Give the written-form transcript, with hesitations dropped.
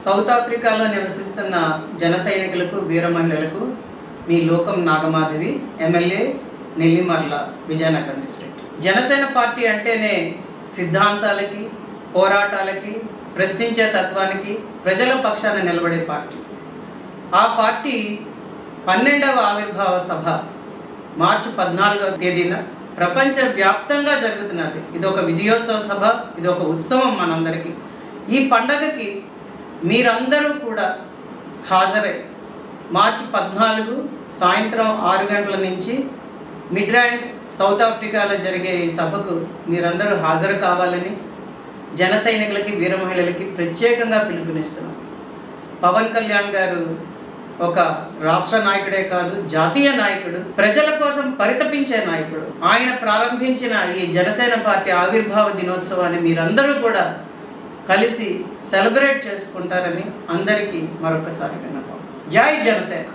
South ఆఫ్రికాలో నివసిస్తున్న జన సైనికులకు, వీర మహిళలకు మీ లోకం Nagamadhavi, MLA Nellimarla, Vizianagaram district. Janasena party అంటేనే సిద్ధాంతాలకి, పోరాటాలకి, ప్రశ్నించే తత్వానికి, ప్రజల పక్షాన నిలబడే పార్టీ. ఆ పార్టీ 12వ ఆవిర్భావ సభ మార్చి 14వ తేదీన ప్రపంచవ్యాప్తంగా జరుగుతున్నది. ఇది ఒక విజయోత్సవ సభ, ఇది ఒక ఉత్సవం మనందరికీ. ఈ పండగకి మీరందరూ కూడా హాజరై మార్చి 14 సాయంత్రం 6 గంటల నుంచి మిడ్రాండ్ సౌత్ ఆఫ్రికాలో జరిగే ఈ సభకు మీరందరూ హాజరు కావాలని జన సైనికులకి, వీర మహిళలకి ప్రత్యేకంగా పిలుపునిస్తున్నాం. పవన్ కళ్యాణ్ గారు ఒక రాష్ట్ర నాయకుడే కాదు, జాతీయ నాయకుడు, ప్రజల కోసం పరితపించే నాయకుడు. ఆయన ప్రారంభించిన ఈ జనసేన పార్టీ ఆవిర్భావ దినోత్సవాన్ని మీరందరూ కూడా కలిసి సెలబ్రేట్ చేసుకుంటారని అందరికీ మరొకసారి విన్నపం. జై జనసేన.